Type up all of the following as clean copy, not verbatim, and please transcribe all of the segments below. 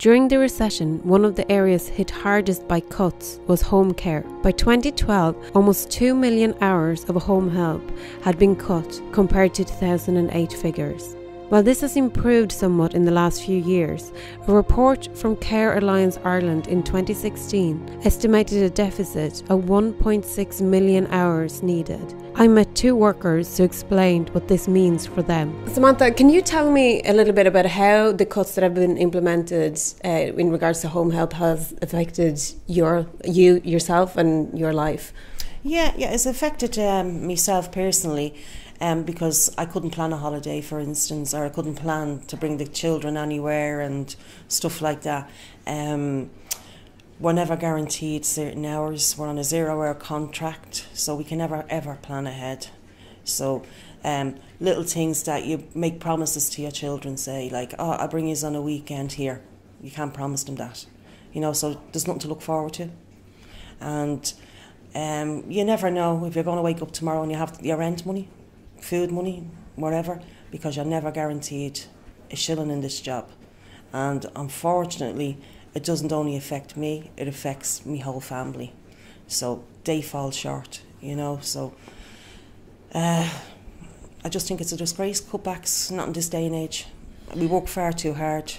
During the recession, one of the areas hit hardest by cuts was home care. By 2012, almost 2 million hours of home help had been cut compared to 2008 figures. While this has improved somewhat in the last few years, a report from Care Alliance Ireland in 2016 estimated a deficit of 1.6 million hours needed. I met two workers who explained what this means for them. Samantha, can you tell me a little bit about how the cuts that have been implemented in regards to home help has affected yourself and your life? Yeah, it's affected myself personally. Because I couldn't plan a holiday, for instance, or I couldn't plan to bring the children anywhere and stuff like that. We're never guaranteed certain hours. We're on a 0-hour contract, so we can never ever plan ahead. So little things that you make promises to your children, say like, "Oh, I'll bring you on a weekend here." You can't promise them that, So there's nothing to look forward to, and you never know if you're going to wake up tomorrow and you have your rent money, food money, whatever, because you're never guaranteed a shilling in this job. And unfortunately, it doesn't only affect me, it affects my whole family. So they fall short, So I just think it's a disgrace. Cutbacks, not in this day and age. We work far too hard,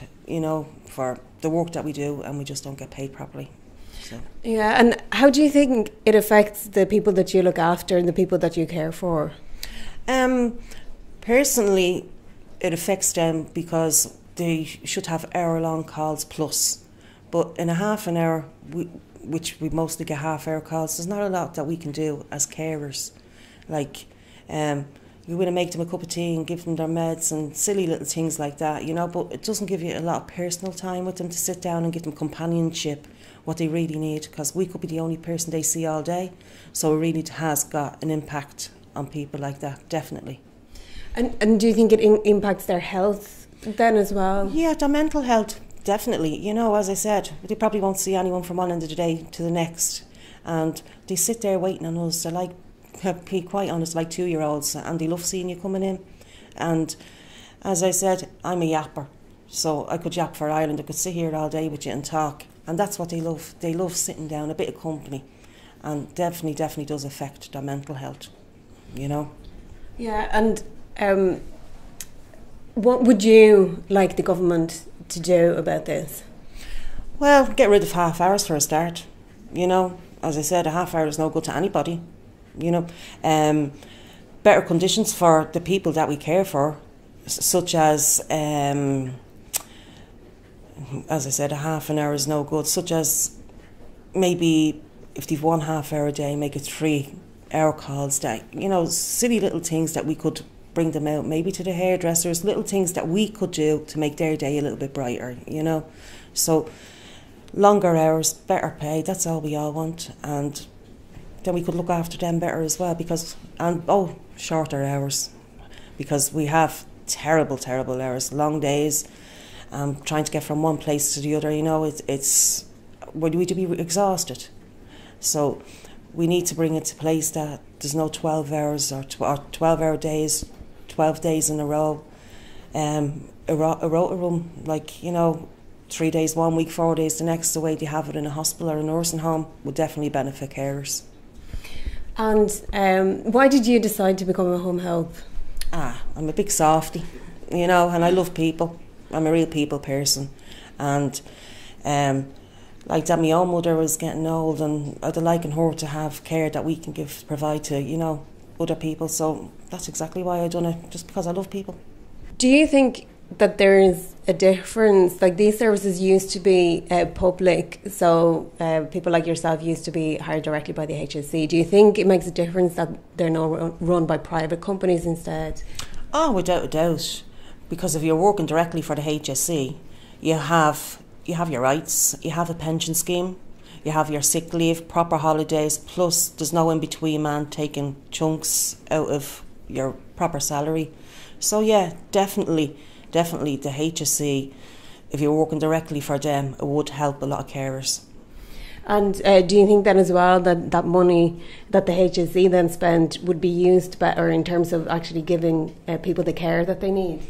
for the work that we do, and we just don't get paid properly. So. Yeah, and how do you think it affects the people that you look after and the people that you care for? Personally, it affects them because they should have hour-long calls plus. But in a half an hour, which we mostly get half-hour calls, there's not a lot that we can do as carers. Like, you want to make them a cup of tea and give them their meds and silly little things like that, But it doesn't give you a lot of personal time with them to sit down and give them companionship, what they really need, because we could be the only person they see all day. So it really has got an impact on people like that, definitely. And do you think it impacts their health then as well? Yeah, their mental health, definitely. As I said, they probably won't see anyone from one end of the day to the next. And they sit there waiting on us. They're like, to be quite honest, like 2-year-olds, and they love seeing you coming in. And as I said, I'm a yapper. So I could yap for Ireland. I could sit here all day with you and talk. And that's what they love. They love sitting down, a bit of company. And definitely does affect their mental health. Yeah, and what would you like the government to do about this? Well, get rid of half hours for a start. As I said, a half hour is no good to anybody. Better conditions for the people that we care for, such as I said, a half an hour is no good, such as maybe if they've 1 half hour a day, make it 3-hour calls that, silly little things that we could bring them out, maybe to the hairdressers, little things that we could do to make their day a little bit brighter, So longer hours, better pay, that's all we all want. And then we could look after them better as well, shorter hours, because we have terrible hours, long days, trying to get from one place to the other, it's we'd be exhausted. So we need to bring it to place that there's no 12 hours or 12-hour days, 12 days in a row. A rota room, 3 days 1 week, 4 days the next, the way they have it in a hospital or a nursing home, would definitely benefit carers. And why did you decide to become a home help? I'm a big softie, and I love people. I'm a real people person. And like that, my own mother was getting old, and I'd like her to have care that we can provide to, other people. So that's exactly why I done it, just because I love people. Do you think that there is a difference? Like, these services used to be public, so people like yourself used to be hired directly by the HSE. Do you think it makes a difference that they're now run by private companies instead? Oh, without a doubt. Because if you're working directly for the HSE, you have your rights, you have a pension scheme, you have your sick leave, proper holidays, plus there's no in-between man taking chunks out of your proper salary. So yeah, definitely the HSE, if you're working directly for them, it would help a lot of carers. And do you think then as well that money that the HSE then spend would be used better in terms of actually giving people the care that they need?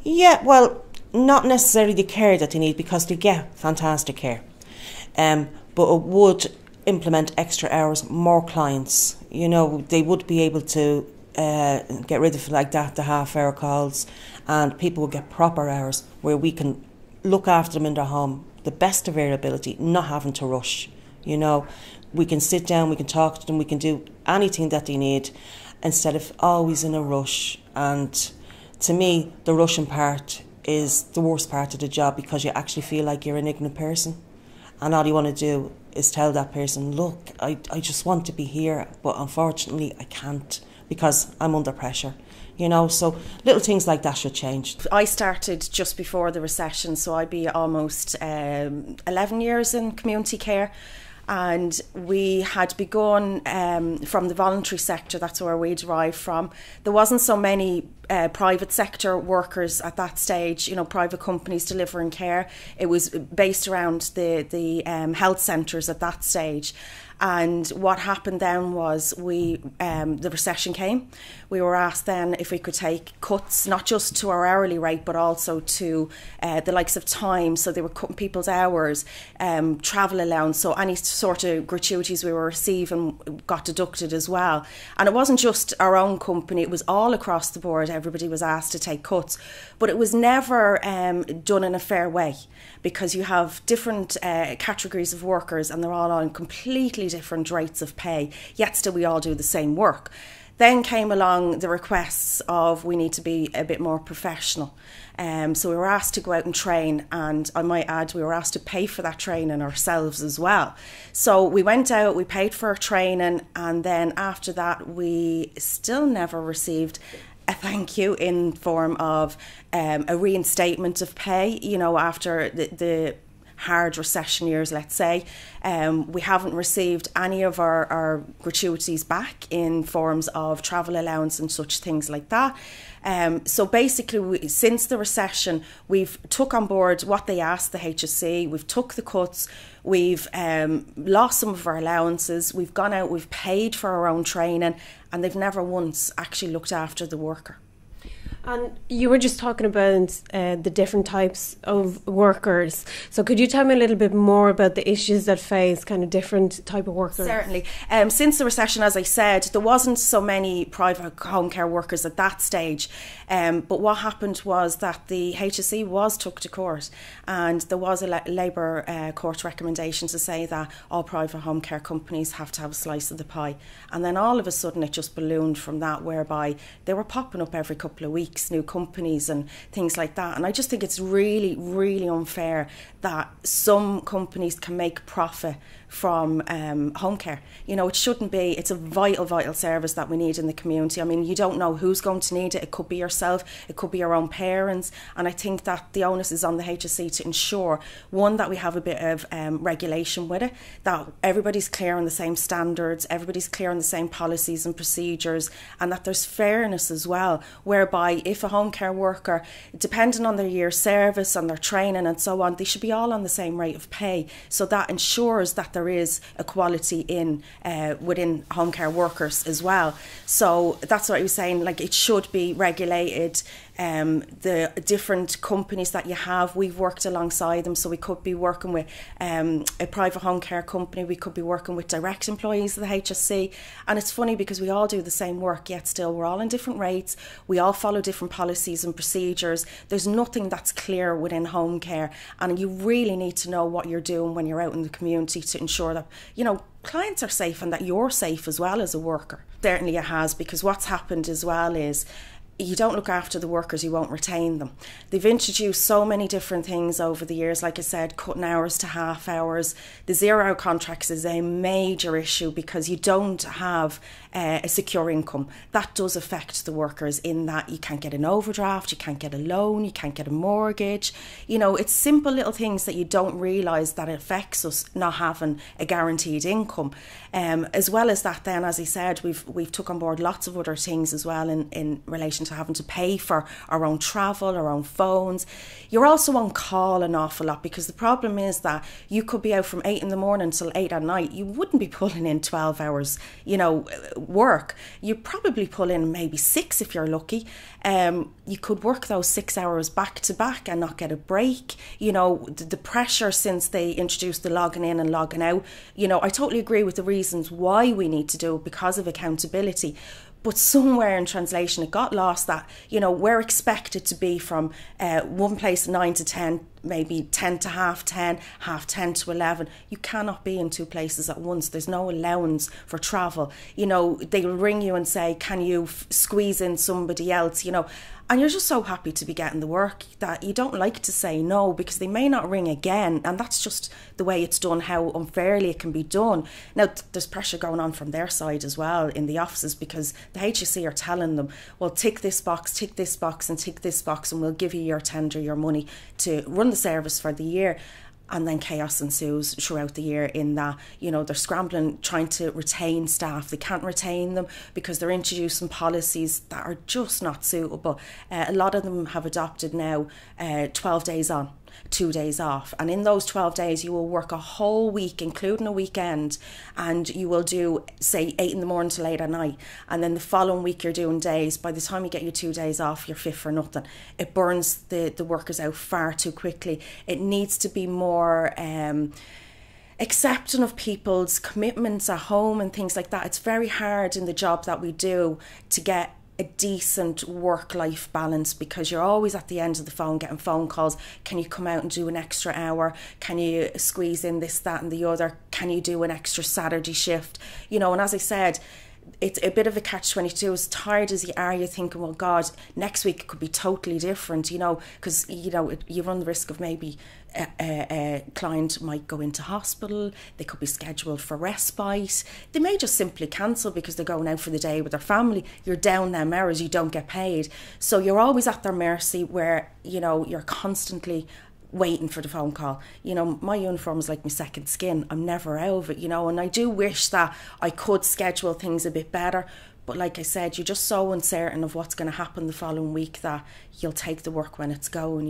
Yeah, well, not necessarily the care that they need, because they get fantastic care, but it would implement extra hours, more clients. You know, they would be able to get rid of like that, the half-hour calls, and people will get proper hours where we can look after them in their home, the best of our ability, not having to rush. You know, we can sit down, we can talk to them, we can do anything that they need instead of always in a rush. And to me, the rushing part is the worst part of the job, because you actually feel like you're an ignorant person, and all you want to do is tell that person, look, I just want to be here, but unfortunately I can't because I'm under pressure. You know, so little things like that should change. I started just before the recession, so I'd be almost 11 years in community care. And we had begun from the voluntary sector, that's where we derived from. There wasn't so many private sector workers at that stage, you know, private companies delivering care. It was based around the health centres at that stage. And what happened then was the recession came. We were asked then if we could take cuts, not just to our hourly rate, but also to the likes of time. So they were cutting people's hours, travel allowance, so any sort of gratuities we were receiving got deducted as well. And it wasn't just our own company, it was all across the board. Everybody was asked to take cuts, but it was never done in a fair way, because you have different categories of workers and they're all on completely different rates of pay, yet still we all do the same work. Then came along the requests of we need to be a bit more professional. So we were asked to go out and train, and I might add we were asked to pay for that training ourselves as well. So we went out, we paid for our training, and then after that we still never received a thank you in form of a reinstatement of pay, you know, after the hard recession years, let's say. We haven't received any of our gratuities back in forms of travel allowance and such things like that. So basically, since the recession, we've took on board what they asked the HSE, we've took the cuts, we've lost some of our allowances, we've gone out, we've paid for our own training, and they've never once actually looked after the worker. And you were just talking about the different types of workers. So could you tell me a little bit more about the issues that face kind of different type of workers? Certainly. Since the recession, as I said, there wasn't so many private home care workers at that stage. But what happened was that the HSE was took to court, and there was a Labour court recommendation to say that all private home care companies have to have a slice of the pie. And then all of a sudden it just ballooned from that, whereby they were popping up every couple of weeks, new companies and things like that. And I just think it's really, really unfair that some companies can make profit from home care. You know, it shouldn't be. It's a vital, vital service that we need in the community. I mean, you don't know who's going to need it. It could be yourself, it could be your own parents. And I think that the onus is on the HSE to ensure, one, that we have a bit of regulation with it, that everybody's clear on the same standards, everybody's clear on the same policies and procedures, and that there's fairness as well, whereby if a home care worker, depending on their year's service, on their training and so on, they should be all on the same rate of pay. So that ensures that there is equality in within home care workers as well. So that's what I was saying, like it should be regulated. The different companies that you have, we've worked alongside them, so we could be working with a private home care company, we could be working with direct employees of the HSE, and it's funny because we all do the same work, yet still we're all in different rates, we all follow different policies and procedures. There's nothing that's clear within home care, and you really need to know what you're doing when you're out in the community to ensure that, you know, clients are safe and that you're safe as well as a worker. Certainly it has, because what's happened as well is you don't look after the workers, you won't retain them. They've introduced so many different things over the years, like I said, cutting hours to half hours. The 0 hour contracts is a major issue because you don't have a secure income. That does affect the workers in that you can't get an overdraft, you can't get a loan, you can't get a mortgage. You know, it's simple little things that you don't realise that it affects us not having a guaranteed income. As well as that then, as I said, we've took on board lots of other things as well in relation addition to having to pay for our own travel, our own phones. You're also on call an awful lot, because the problem is that you could be out from 8 in the morning till 8 at night. You wouldn't be pulling in 12 hours, work. You probably pull in maybe 6 if you're lucky. You could work those 6 hours back to back and not get a break. The pressure since they introduced the logging in and logging out, I totally agree with the reasons why we need to do it, because of accountability. But somewhere in translation, it got lost that, we're expected to be from one place 9 to 10, maybe 10 to half 10, half 10 to 11. You cannot be in 2 places at once. There's no allowance for travel. They will ring you and say, can you squeeze in somebody else, and you're just so happy to be getting the work that you don't like to say no, because they may not ring again, and that's just the way it's done, how unfairly it can be done. Now, there's pressure going on from their side as well in the offices, because the HSE are telling them, well, tick this box, and tick this box, and we'll give you your tender, your money to run the service for the year. And then chaos ensues throughout the year in that, they're scrambling, trying to retain staff. They can't retain them because they're introducing policies that are just not suitable. A lot of them have adopted now 12 days on, 2 days off. And in those 12 days, you will work a whole week, including a weekend, and you will do, say, 8 in the morning till 8 at night. And then the following week, you're doing days. By the time you get your 2 days off, you're fit for nothing. It burns the workers out far too quickly. It needs to be more accepting of people's commitments at home and things like that. It's very hard in the job that we do to get a decent work-life balance, because you're always at the end of the phone getting phone calls. Can you come out and do an extra hour? Can you squeeze in this, that and the other? Can you do an extra Saturday shift? And as I said, it's a bit of a catch-22. As tired as you are, you're thinking, well, God, next week it could be totally different, because, you run the risk of maybe a client might go into hospital, they could be scheduled for respite, they may just simply cancel because they're going out for the day with their family. You're down them hours, you don't get paid. So you're always at their mercy, where, you're constantly waiting for the phone call. My uniform is like my second skin. I'm never out of it, and I do wish that I could schedule things a bit better. But like I said, you're just so uncertain of what's going to happen the following week that you'll take the work when it's going,